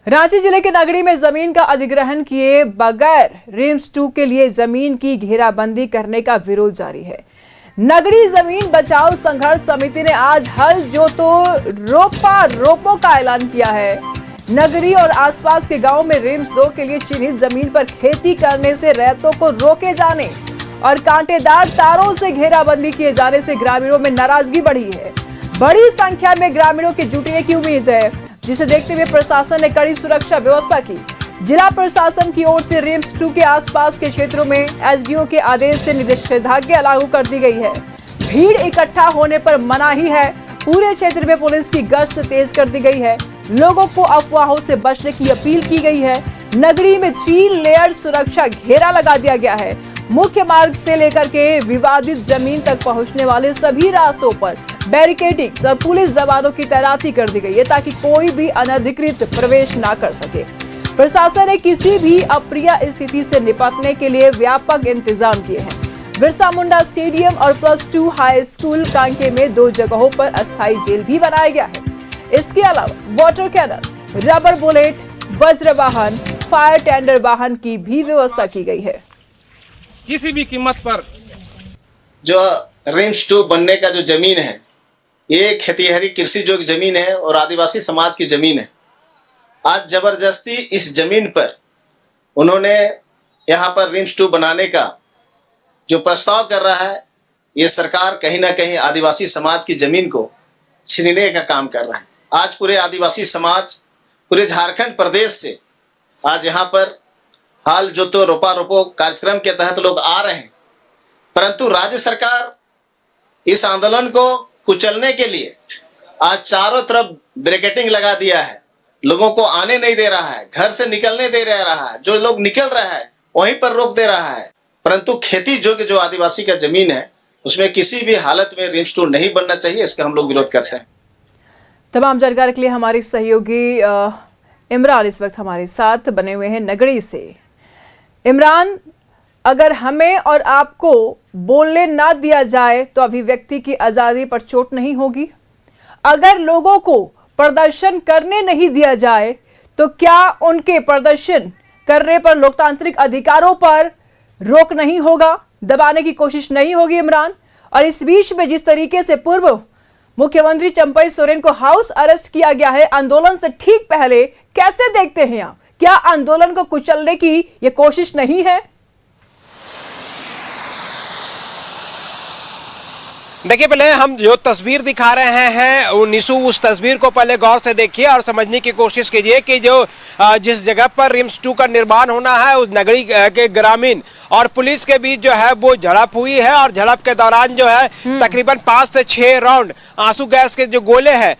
रांची जिले के नगड़ी में जमीन का अधिग्रहण किए बगैर रिम्स 2 के लिए जमीन की घेराबंदी करने का विरोध जारी है। नगड़ी जमीन बचाओ संघर्ष समिति ने आज हल जोतो रोपो का ऐलान किया है। नगरी और आसपास के गांव में रिम्स 2 के लिए चिन्हित जमीन पर खेती करने से रैयतों को रोके जाने और कांटेदार तारों से घेराबंदी किए जाने से ग्रामीणों में नाराजगी बढ़ी है। बड़ी संख्या में ग्रामीणों के जुटने की उम्मीद है, जिसे देखते हुए प्रशासन ने कड़ी सुरक्षा व्यवस्था की। जिला प्रशासन की ओर से रिम्स 2 के आसपास के क्षेत्रों में एसडीओ के आदेश से निषेधाज्ञा लागू कर दी गई है। भीड़ इकट्ठा होने पर मनाही है। पूरे क्षेत्र में पुलिस की गश्त तेज कर दी गई है। लोगों को अफवाहों से बचने की अपील की गई है। नगरी में 3 लेयर सुरक्षा घेरा लगा दिया गया है। मुख्य मार्ग से लेकर के विवादित जमीन तक पहुंचने वाले सभी रास्तों पर बैरिकेडिंग और पुलिस जवानों की तैनाती कर दी गई है, ताकि कोई भी अनधिकृत प्रवेश ना कर सके। प्रशासन ने किसी भी अप्रिय स्थिति से निपटने के लिए व्यापक इंतजाम किए हैं। बिरसा मुंडा स्टेडियम और +2 हाई स्कूल कांके में 2 जगहों पर अस्थायी जेल भी बनाया गया है। इसके अलावा वाटर कैनल, रबर बुलेट, वज्र वाहन, फायर टेंडर वाहन की भी व्यवस्था की गई है। किसी भी कीमत पर जो रिम्स 2 बनने का जो जमीन है, ये खेतीहरी कृषि योग्य जमीन है और आदिवासी समाज की जमीन है। आज जबरदस्ती इस जमीन पर उन्होंने यहाँ पर रिम्स 2 बनाने का जो प्रस्ताव कर रहा है, ये सरकार कहीं ना कहीं आदिवासी समाज की जमीन को छीनने का काम कर रहा है। आज पूरे आदिवासी समाज पूरे झारखंड प्रदेश से आज यहाँ पर हाल जोतो रोपो कार्यक्रम के तहत लोग आ रहे हैं, परंतु राज्य सरकार इस आंदोलन को कुचलने के लिए आज चारों तरफ ब्रैकेटिंग लगा दिया है। लोगों को आने नहीं दे रहा है, घर से निकलने दे रहा है। जो लोग निकल रहा है वहीं पर रोक दे रहा है। परंतु खेती योग्य जो आदिवासी का जमीन है, उसमें किसी भी हालत में रिम्स 2 नहीं बनना चाहिए। इसका हम लोग विरोध करते हैं। तमाम जानकारी के लिए हमारे सहयोगी इमरान इस वक्त हमारे साथ बने हुए हैं नगड़ी से। इमरान, अगर हमें और आपको बोलने ना दिया जाए तो अभिव्यक्ति की आजादी पर चोट नहीं होगी? अगर लोगों को प्रदर्शन करने नहीं दिया जाए तो क्या उनके प्रदर्शन करने पर लोकतांत्रिक अधिकारों पर रोक नहीं होगा, दबाने की कोशिश नहीं होगी इमरान? और इस बीच में जिस तरीके से पूर्व मुख्यमंत्री चंपई सोरेन को हाउस अरेस्ट किया गया है आंदोलन से ठीक पहले, कैसे देखते हैं आप? क्या आंदोलन को कुचलने की यह कोशिश नहीं है? देखिए, पहले हम जो तस्वीर दिखा रहे हैं निशु, उस तस्वीर को पहले गौर से देखिए और समझने की कोशिश कीजिए कि जो जिस जगह पर रिम्स 2 का निर्माण होना है, उस नगरी के ग्रामीण और पुलिस के बीच जो है वो झड़प हुई है। और झड़प के दौरान जो है तकरीबन 5 से 6 राउंड आंसू गैस के जो गोले हैं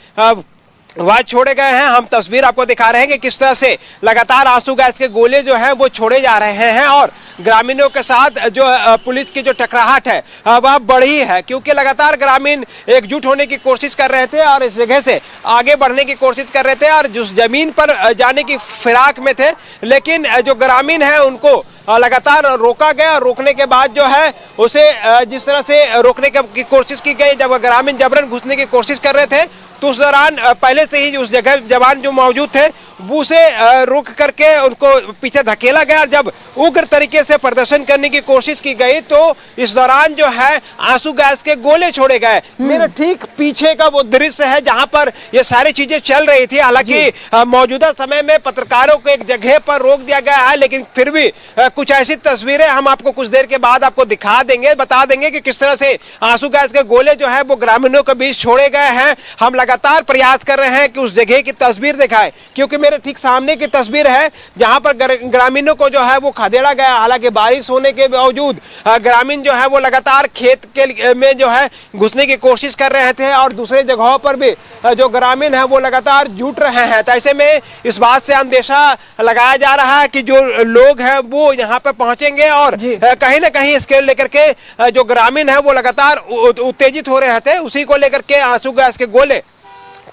वह छोड़े गए हैं। हम तस्वीर आपको दिखा रहे हैं कि किस तरह से लगातार आंसू गैस के गोले जो हैं वो छोड़े जा रहे हैं और ग्रामीणों के साथ जो पुलिस की जो टकराहट है वह बढ़ी है, क्योंकि लगातार ग्रामीण एकजुट होने की कोशिश कर रहे थे और इस जगह से आगे बढ़ने की कोशिश कर रहे थे और जिस जमीन पर जाने की फिराक में थे, लेकिन जो ग्रामीण है उनको लगातार रोका गया। और रोकने के बाद जो है उसे जिस तरह से रोकने की कोशिश की गई, जब ग्रामीण जबरन घुसने की कोशिश कर रहे थे तो उस दौरान पहले से ही उस जगह जवान जो मौजूद थे वो उसे रोक करके उनको पीछे धकेला गया। जब उग्र तरीके से प्रदर्शन करने की कोशिश की गई तो इस दौरान जो है आंसू गैस के गोले छोड़े गए। मेरे ठीक पीछे का वो दृश्य है जहां पर ये सारी चीजें चल रही थी। हालांकि मौजूदा समय में पत्रकारों को एक जगह पर रोक दिया गया है, लेकिन फिर भी कुछ ऐसी तस्वीरें हम आपको कुछ देर के बाद आपको दिखा देंगे, बता देंगे कि किस तरह से आंसू गैस के गोले जो है वो ग्रामीणों के बीच छोड़े गए हैं। हम लगातार प्रयास कर रहे हैं कि उस जगह की तस्वीर दिखाएं, क्योंकि मेरे ठीक सामने की तस्वीर है जहां पर ग्रामीणों को जो है वो खदेड़ा गया। हालांकि बारिश होने के बावजूद ग्रामीण जो है वो लगातार खेत के में जो है घुसने की कोशिश कर रहे थे और दूसरे जगहों पर भी जो ग्रामीण है वो लगातार जुट रहे हैं। तो ऐसे में इस बात से अंदेशा लगाया जा रहा है कि जो लोग हैं वो यहाँ पे पहुंचेंगे और कहीं ना कहीं इसके लेकर के जो ग्रामीण है वो लगातार उत्तेजित हो रहे थे। उसी को लेकर के आंसू गैस के गोले,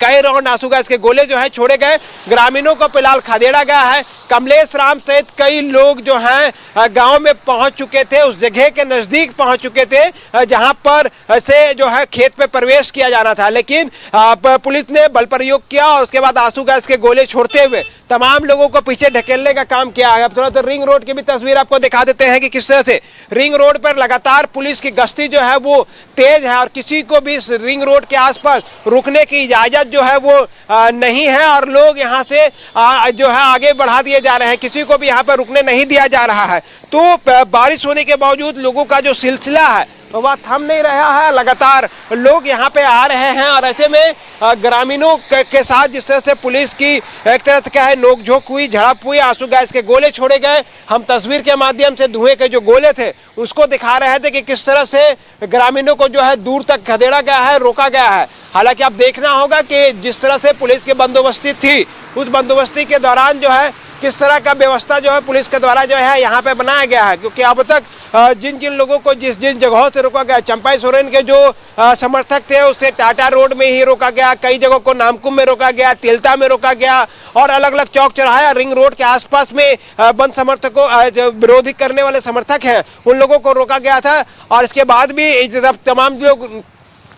कई राउंड आंसू गैस के गोले जो है छोड़े गए। ग्रामीणों को फिलहाल खदेड़ा गया है। कमलेश राम सहित कई लोग जो हैं गांव में पहुंच चुके थे, उस जगह के नजदीक पहुंच चुके थे जहां पर से जो है खेत में प्रवेश किया जाना था, लेकिन पुलिस ने बल प्रयोग किया और उसके बाद आंसू गैस के गोले छोड़ते हुए तमाम लोगों को पीछे ढकेलने का काम किया है। अब थोड़ा सा रिंग रोड की भी तस्वीर आपको दिखा देते हैं कि किस तरह से रिंग रोड पर लगातार पुलिस की गश्ती जो है वो तेज है और किसी को भी इस रिंग रोड के आसपास रुकने की इजाजत जो है वो नहीं है और लोग यहाँ से जो है आगे बढ़ा दिए जा रहे हैं, किसी को भी यहाँ पर रुकने नहीं दिया जा रहा है। तो बारिश होने के बावजूद लोगों का जो सिलसिला है वह थम नहीं रहा है, लगातार लोग यहाँ पे आ रहे हैं और ऐसे में ग्रामीणों के साथ जिस तरह से पुलिस की एक तरह से क्या है नोकझोंक हुई, झड़प हुई, आंसू गैस के गोले छोड़े गए। हम तस्वीर के माध्यम से धुएं के जो गोले थे उसको दिखा रहे थे कि किस तरह से ग्रामीणों को जो है दूर तक खदेड़ा गया है, रोका गया है। हालांकि अब देखना होगा कि जिस तरह से पुलिस की बंदोबस्ती थी उस बंदोबस्ती के दौरान जो है किस तरह का व्यवस्था जो है पुलिस के द्वारा जो है यहाँ पे बनाया गया है, क्योंकि अब तक जिन जिन लोगों को जिस जिन जगहों से रोका गया, चंपाई सोरेन के जो समर्थक थे उसे टाटा रोड में ही रोका गया, कई जगहों को नामकुम में रोका गया, तिलता में रोका गया और अलग अलग चौक चौराहे रिंग रोड के आसपास में बंद समर्थकों जो विरोधी करने वाले समर्थक हैं उन लोगों को रोका गया था। और इसके बाद भी जब तमाम लोग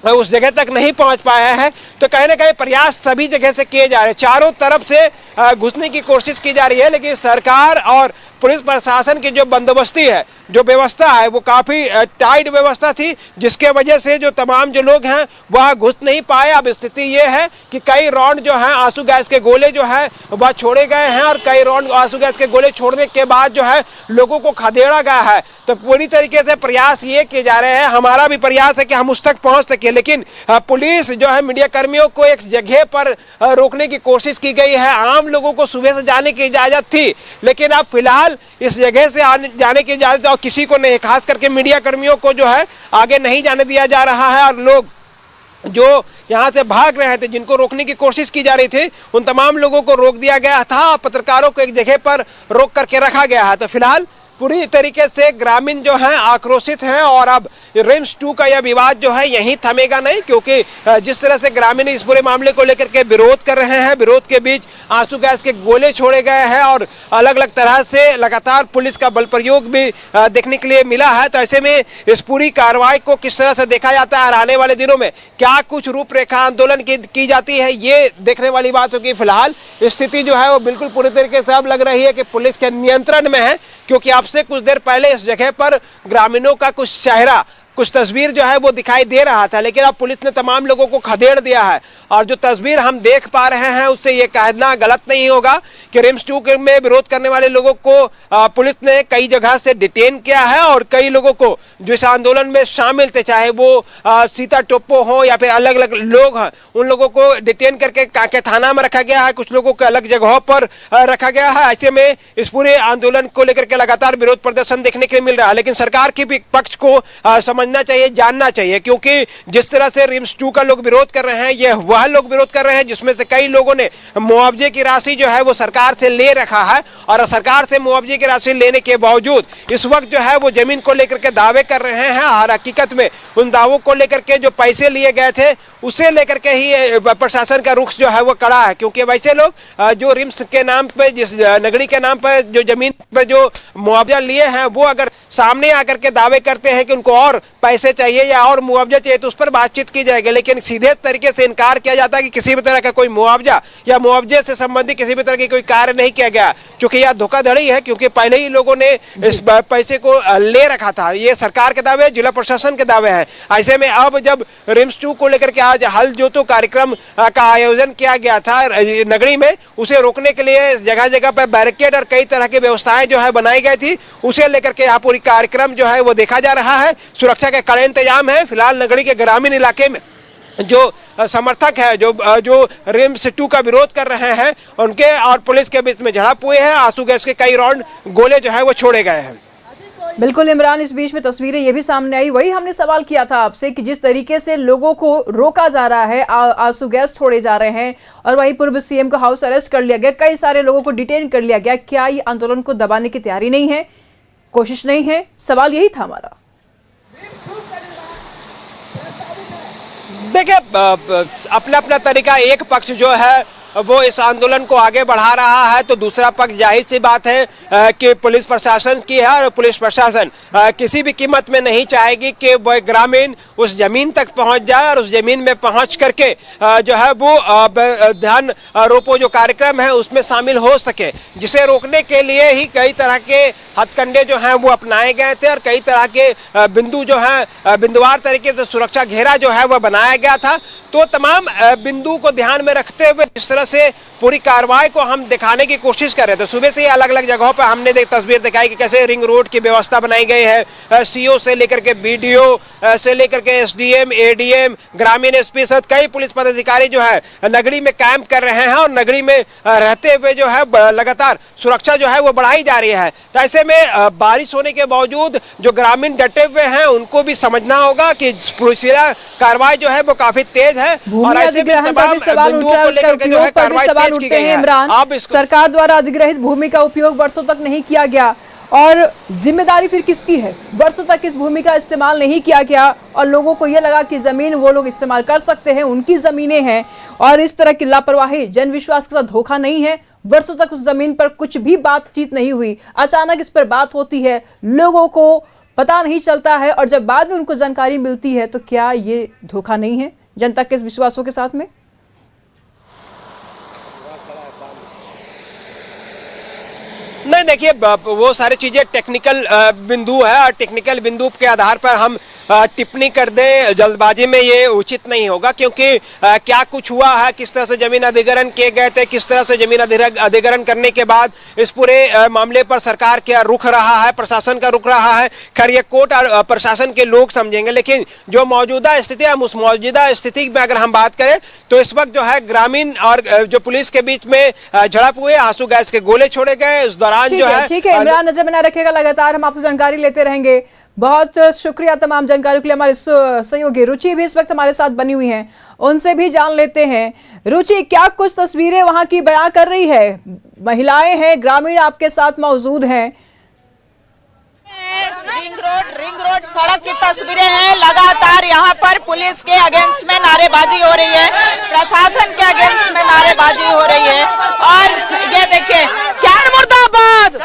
उस जगह तक नहीं पहुंच पाया है तो कहीं ना कहीं प्रयास सभी जगह से किए जा रहे हैं, चारों तरफ से घुसने की कोशिश की जा रही है, लेकिन सरकार और पुलिस प्रशासन की जो बंदोबस्ती है, जो व्यवस्था है वो काफ़ी टाइट व्यवस्था थी, जिसके वजह से जो तमाम जो लोग हैं वह घुस नहीं पाए। अब स्थिति ये है कि कई राउंड जो है आंसू गैस के गोले जो है वह छोड़े गए हैं और कई राउंड आंसू गैस के गोले छोड़ने के बाद जो है लोगों को खदेड़ा गया है। तो पूरी तरीके से प्रयास ये किए जा रहे हैं, हमारा भी प्रयास है कि हम उस तक पहुँच सके, लेकिन पुलिस जो है मीडिया कर्मियों को एक जगह पर रोकने की कोशिश की गई है। आम लोगों को सुबह से जाने की इजाज़त थी, लेकिन अब फिलहाल इस जगह से जाने की इजाज़त और किसी को नहीं, खास करके मीडिया कर्मियों को जो है आगे नहीं जाने दिया जा रहा है। और लोग जो यहाँ से भाग रहे थे, जिनको रोकने की कोशिश की जा रही थी, उन तमाम लोगों को रोक दिया गया था और पत्रकारों को एक जगह पर रोक करके रखा गया है। तो फिलहाल पूरी तरीके से ग्रामीण जो हैं आक्रोशित हैं और अब रिम्स 2 का यह विवाद जो है यहीं थमेगा नहीं, क्योंकि जिस तरह से ग्रामीण इस पूरे मामले को लेकर के विरोध कर रहे हैं, विरोध के बीच आंसू गैस के गोले छोड़े गए हैं और अलग अलग तरह से लगातार पुलिस का बल प्रयोग भी देखने के लिए मिला है। तो ऐसे में इस पूरी कार्रवाई को किस तरह से देखा जाता है और आने वाले दिनों में क्या कुछ रूपरेखा आंदोलन की जाती है, ये देखने वाली बात होगी। फिलहाल स्थिति जो है वो बिल्कुल पूरी तरीके से अब लग रही है कि पुलिस के नियंत्रण में है, क्योंकि आपसे कुछ देर पहले इस जगह पर ग्रामीणों का कुछ चेहरा, कुछ तस्वीर जो है वो दिखाई दे रहा था, लेकिन अब पुलिस ने तमाम लोगों को खदेड़ दिया है। और जो तस्वीर हम देख पा रहे हैं उससे ये कहना गलत नहीं होगा कि रिम्स 2 में विरोध करने वाले लोगों को पुलिस ने कई जगह से डिटेन किया है और कई लोगों को जो इस आंदोलन में शामिल थे, चाहे वो सीता टोप्पो हो या फिर अलग अलग लोग हैं, उन लोगों को डिटेन करके कांके थाना में रखा गया है, कुछ लोगों को अलग जगहों पर रखा गया है। ऐसे में इस पूरे आंदोलन को लेकर के लगातार विरोध प्रदर्शन देखने के लिए मिल रहा है, लेकिन सरकार के भी पक्ष को समझना चाहिए, जानना चाहिए, क्योंकि जिस तरह से रिम्स 2 का लोग विरोध कर रहे हैं, यह वह लोग विरोध कर रहे हैं जिसमें से कई लोगों ने मुआवजे की राशि जो है वो सरकार से ले रखा है और सरकार से मुआवजे की राशि लेने के बावजूद इस वक्त जो है वो जमीन को लेकर के दावे कर रहे हैं। और हकीकत में उन दावों को लेकर के जो पैसे लिए गए थे उसे लेकर के ही प्रशासन का रुख जो है वो कड़ा है, क्योंकि वैसे लोग जो रिम्स के नाम पे, जिस नगरी के नाम पर जो जमीन पर जो मुआवजा लिए हैं, वो अगर सामने आकर के दावे करते हैं कि उनको और पैसे चाहिए या और मुआवजा चाहिए तो उस पर बातचीत की जाएगी, लेकिन सीधे तरीके से इनकार किया जाता है कि किसी भी तरह का कोई मुआवजा या मुआवजे से संबंधित किसी भी तरह की कोई कार्य नहीं किया गया, क्योंकि यह धोखाधड़ी है, क्योंकि पहले ही लोगों ने इस पैसे को ले रखा था। ये सरकार के दावे, जिला प्रशासन के दावे हैं। ऐसे में अब जब रिम्स 2 को लेकर के आज हल जोतो कार्यक्रम का आयोजन किया गया था नगरी में, उसे रोकने के लिए जगह जगह पर बैरिकेड और कई तरह की व्यवस्थाएं जो है बनाई गई थी, उसे लेकर के यहाँ पूरी कार्यक्रम जो है वो देखा जा रहा है। सुरक्षा के कड़े इंतजाम है। फिलहाल नगरी के ग्रामीण इलाके में जो समर्थक है, जो रिम्स 2 का विरोध कर रहे हैं, उनके और पुलिस के बीच में झड़प हुई है। आंसू गैस के कई राउंड गोले जो है वो छोड़े गए हैं। बिल्कुल इमरान, इस बीच में तस्वीरें ये भी सामने आई, वही हमने सवाल किया था आपसे कि जिस तरीके से लोगों को रोका जा रहा है, आंसू गैस छोड़े जा रहे हैं और वहीं पूर्व सीएम को हाउस अरेस्ट कर लिया गया, कई सारे लोगों को डिटेन कर लिया गया, क्या ये आंदोलन को दबाने की तैयारी नहीं है, कोशिश नहीं है? सवाल यही था हमारा। देखिए, अपना अपना तरीका, एक पक्ष जो है वो इस आंदोलन को आगे बढ़ा रहा है, तो दूसरा पक्ष जाहिर सी बात है कि पुलिस प्रशासन की है, और पुलिस प्रशासन किसी भी कीमत में नहीं चाहेगी कि वह ग्रामीण उस जमीन तक पहुंच जाए और उस जमीन में पहुंच करके जो है वो धान रोपो जो कार्यक्रम है उसमें शामिल हो सके, जिसे रोकने के लिए ही कई तरह के हथकंडे जो हैं वो अपनाए गए थे और कई तरह के बिंदु जो हैं बिंदुवार तरीके से सुरक्षा घेरा जो है वह बनाया गया था। तो तमाम बिंदु को ध्यान में रखते हुए जिस तरह से पूरी कार्रवाई को हम दिखाने की कोशिश कर रहे थे, सुबह से अलग अलग जगहों पर हमने तस्वीर दिखाई कि कैसे रिंग रोड की व्यवस्था बनाई गई है, सीओ से लेकर के बीडीओ से लेकर के एसडीएम, एडीएम, ग्रामीण एसपी सहित कई पुलिस पदाधिकारी जो है नगरी में कैंप कर रहे हैं और नगरी में रहते हुए जो है लगातार सुरक्षा जो है वो बढ़ाई जा रही है। तो ऐसे में बारिश होने के बावजूद जो ग्रामीण डटे हुए हैं उनको भी समझना होगा कि पुलिस कार्रवाई जो है वो काफी तेज है और ऐसे भी तमाम बिंदुओं को लेकर के जो है कार्रवाई तेज की गई है। इमरान, सरकार द्वारा अधिग्रहित भूमि का उपयोग वर्षों तक नहीं किया गया और जिम्मेदारी फिर किसकी है? वर्षों तक इस भूमि का इस्तेमाल नहीं किया गया और लोगों को यह लगा कि जमीन वो लोग इस्तेमाल कर सकते हैं, उनकी जमीनें हैं, और इस तरह की लापरवाही, जन विश्वास के साथ धोखा नहीं है। वर्षों तक उस जमीन पर कुछ भी बातचीत नहीं हुई, अचानक इस पर बात होती है, लोगों को पता नहीं चलता है और जब बाद में उनको जानकारी मिलती है तो क्या ये धोखा नहीं है जनता के विश्वासों के साथ में? नहीं, देखिए वो सारी चीजें टेक्निकल बिंदु है और टेक्निकल बिंदु के आधार पर हम टिप्पणी कर दें जल्दबाजी में ये उचित नहीं होगा, क्योंकि क्या कुछ हुआ है, किस तरह से जमीन अधिग्रहण किए गए थे, किस तरह से जमीन अधिग्रहण करने के बाद इस पूरे मामले पर सरकार क्या रुख रहा है, प्रशासन का रुख रहा है, खैर ये कोर्ट और प्रशासन के लोग समझेंगे। लेकिन जो मौजूदा स्थिति है, हम उस मौजूदा स्थिति में अगर हम बात करें तो इस वक्त जो है ग्रामीण और जो पुलिस के बीच में झड़प हुए, आंसू गैस के गोले छोड़े गए, इस दौरान जो है ठीक है इमरान, नजर बना रखेगा, लगातार हम आपसे जानकारी लेते रहेंगे। बहुत शुक्रिया तमाम जानकारी के लिए। हमारे सहयोगी रुचि भी इस वक्त हमारे साथ बनी हुई हैं, उनसे भी जान लेते हैं। रुचि, क्या कुछ तस्वीरें वहां की बयां कर रही है? महिलाएं हैं, ग्रामीण आपके साथ मौजूद हैं। रिंग रोड सड़क की तस्वीरें हैं। लगातार यहाँ पर पुलिस के अगेंस्ट में नारेबाजी हो रही है, प्रशासन के अगेंस्ट में नारेबाजी हो रही है। और ये देखिए क्या मुर्दाबाद,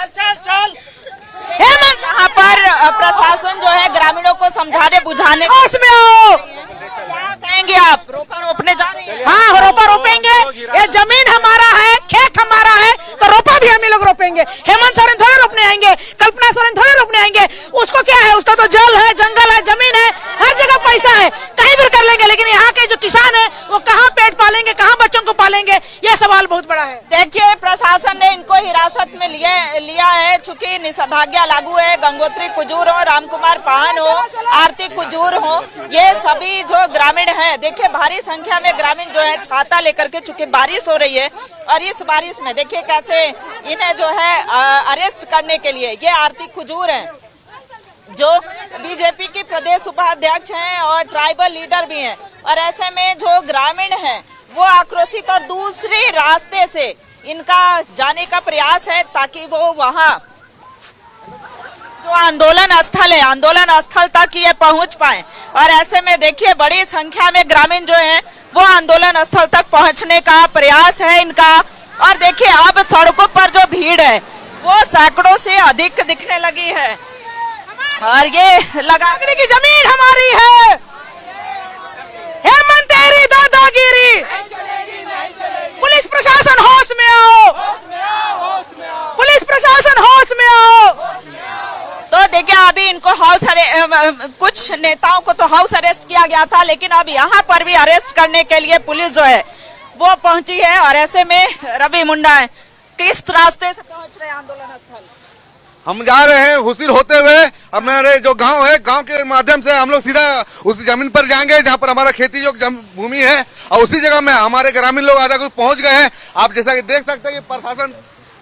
यहाँ पर प्रशासन जो है ग्रामीणों को समझाने बुझाने में आओ। क्या कहेंगे आप? रोपा रोपने जा रही है? हाँ, रोपा रोपेंगे। ये जमीन हमारा है, खेत हमारा है, तो रोपा भी हम ही लोग रोपेंगे। हेमंत सोरेन थोड़े रोपने आएंगे, कल्पना सोरेन थोड़े रोपने आएंगे। उसको क्या है, उसका तो जल है, जंगल है, जमीन है, हर जगह पैसा है, कहीं भी कर लेंगे। लेकिन यहाँ के जो किसान है वो कहाँ पेट पालेंगे, कहाँ बच्चों को पालेंगे, ये सवाल बहुत बड़ा है। देखिए प्रशासन ने इनको हिरासत में लिया है, चूंकि निषेधाज्ञा लागू है। गंगोत्री कुजूर हो, रामकुमार पाहन हो, आरती कुजूर हो, ये सभी जो ग्रामीण है, देखिए भारी संख्या में ग्रामीण जो है छाता लेकर के, चूंकि बारिश हो रही है और इस बारिश में देखिए कैसे इन्हें जो है अरेस्ट करने के लिए, ये आरती कुजूर है जो बीजेपी की प्रदेश उपाध्यक्ष हैं और ट्राइबल लीडर भी हैं। और ऐसे में जो ग्रामीण हैं वो आक्रोशित और दूसरे रास्ते से इनका जाने का प्रयास है ताकि वो वहां जो आंदोलन स्थल है, आंदोलन स्थल तक ये पहुंच पाए। और ऐसे में देखिए बड़ी संख्या में ग्रामीण जो है वो आंदोलन स्थल तक पहुंचने का प्रयास है इनका। और देखिए अब सड़कों पर जो भीड़ है वो सैकड़ों से अधिक दिखने लगी है। और ये लगाने की जमीन हमारी है, हेमंत तेरी दादागिरी, पुलिस प्रशासन होश में आओ, पुलिस प्रशासन होश में आओ। तो देखिए अभी इनको कुछ नेताओं को तो हाउस अरेस्ट किया गया था, लेकिन अब यहाँ पर भी अरेस्ट करने के लिए पुलिस जो है वो पहुंची है। और ऐसे में रवि मुंडा है, किस रास्ते से पहुंच रहे हैं आंदोलन स्थल? हम जा रहे हैं हुसीर होते हुए, हमारे जो गांव है, गांव के माध्यम से हम लोग सीधा उस जमीन पर जाएंगे जहां पर हमारा खेती जो भूमि है, और उसी जगह में हमारे ग्रामीण लोग आधा कुछ पहुंच गए हैं। आप जैसा कि देख सकते हैं कि प्रशासन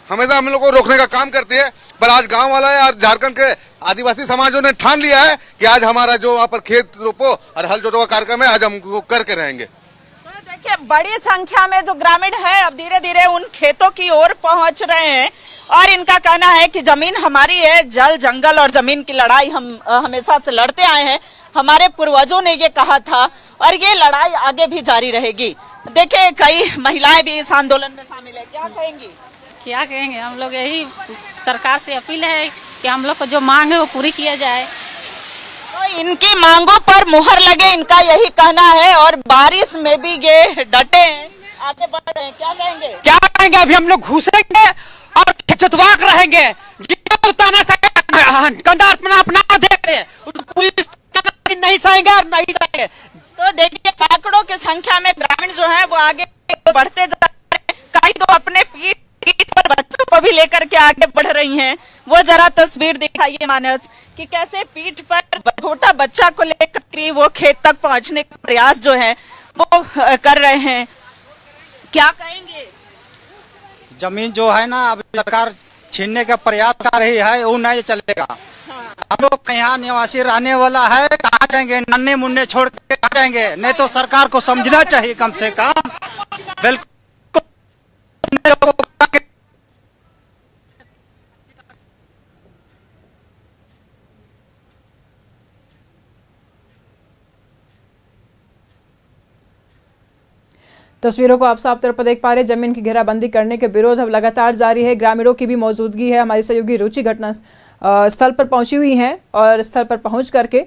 हमेशा हम लोग को रोकने का काम करती है, पर आज गांव वाला है और झारखंड के आदिवासी समाजों ने ठान लिया है कि आज हमारा जो वहाँ पर खेत रोपो और हल जोतो का कार्यक्रम है, आज हम वो करके रहेंगे। तो देखिए बड़ी संख्या में जो ग्रामीण है अब धीरे धीरे उन खेतों की ओर पहुंच रहे हैं और इनका कहना है कि जमीन हमारी है, जल जंगल और जमीन की लड़ाई हम हमेशा से लड़ते आए हैं, हमारे पूर्वजों ने ये कहा था और ये लड़ाई आगे भी जारी रहेगी। देखिए कई महिलाएं भी इस आंदोलन में शामिल है, क्या कहेंगी? क्या कहेंगे, हम लोग यही सरकार से अपील है कि हम लोग को जो मांग है वो पूरी किया जाए। तो इनकी मांगों पर मुहर लगे, इनका यही कहना है और बारिश में भी ये डटे हैं, आगे बढ़ रहे हैं, क्या कहेंगे? क्या कहेंगे, अभी हम लोग घुसेंगे और खिंचवाक रहेंगे, कंधा अपना देंगे, पुलिस नहीं सहेंगे और नहीं सहेंगे। तो देखिए सैकड़ों की संख्या में ग्रामीण जो है वो आगे बढ़ते जा रहे हैं, कई तो अपने पीठ पर बच्चों को भी लेकर के आगे बढ़ रही हैं। वो जरा तस्वीर दिखाइए मानस कि कैसे पीठ पर छोटा बच्चा को लेकर भी वो खेत तक पहुंचने का प्रयास जो है वो कर रहे हैं, क्या कहेंगे? जमीन जो है ना अब सरकार छीनने का प्रयास कर रही है, वो नहीं चलेगा। हम लोग यहाँ निवासी रहने वाला है, कहाँ जाएंगे, नन्हे मुन्ने छोड़ के कहाँ जाएंगे? नहीं तो सरकार को समझना चाहिए कम से कम। बिल्कुल तस्वीरों को आप साफ तौर पर देख पा रहे हैं। जमीन की घेराबंदी करने के विरोध अब लगातार जारी है। ग्रामीणों की भी मौजूदगी है। हमारी सहयोगी रुचि घटना स्थल पर पहुंची हुई हैं और स्थल पर पहुंच करके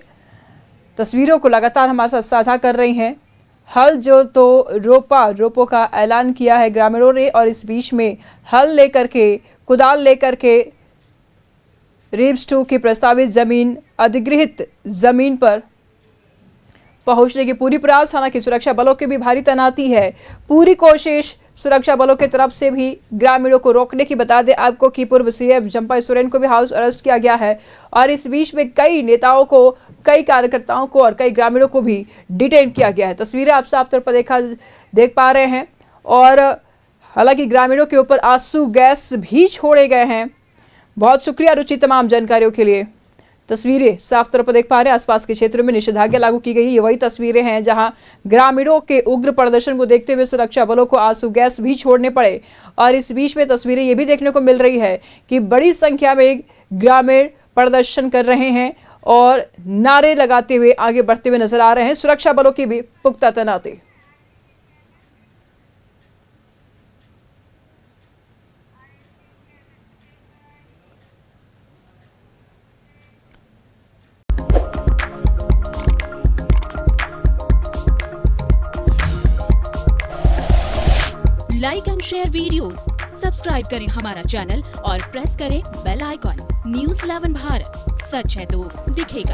तस्वीरों को लगातार हमारे साथ साझा कर रही हैं। हल जो तो रोपो का ऐलान किया है ग्रामीणों ने और इस बीच में हल लेकर के, कुदाल लेकर के रिम्स 2 की प्रस्तावित जमीन, अधिगृहित जमीन पर पहुंचने की पूरी प्रयास। हालांकि सुरक्षा बलों की भी भारी तैनाती है, पूरी कोशिश सुरक्षा बलों की तरफ से भी ग्रामीणों को रोकने की। बता दें आपको कि पूर्व सीएम चंपा सोरेन को भी हाउस अरेस्ट किया गया है और इस बीच में कई नेताओं को, कई कार्यकर्ताओं को और कई ग्रामीणों को भी डिटेन किया गया है। तस्वीरें आप साफ तौर पर देख पा रहे हैं और हालांकि ग्रामीणों के ऊपर आंसू गैस भी छोड़े गए हैं। बहुत शुक्रिया रुचि तमाम जानकारियों के लिए। तस्वीरें साफ तौर पर देख पा रहे हैं आसपास के क्षेत्रों में निषेधाज्ञा लागू की गई। ये वही तस्वीरें हैं जहां ग्रामीणों के उग्र प्रदर्शन को देखते हुए सुरक्षा बलों को आंसू गैस भी छोड़ने पड़े और इस बीच में तस्वीरें ये भी देखने को मिल रही है कि बड़ी संख्या में ग्रामीण प्रदर्शन कर रहे हैं और नारे लगाते हुए आगे बढ़ते हुए नजर आ रहे हैं। सुरक्षा बलों की भी पुख्ता तैनाती। Like and share videos, subscribe करें हमारा चैनल और प्रेस करें बेल आइकॉन। न्यूज़ 11 भारत, सच है तो दिखेगा।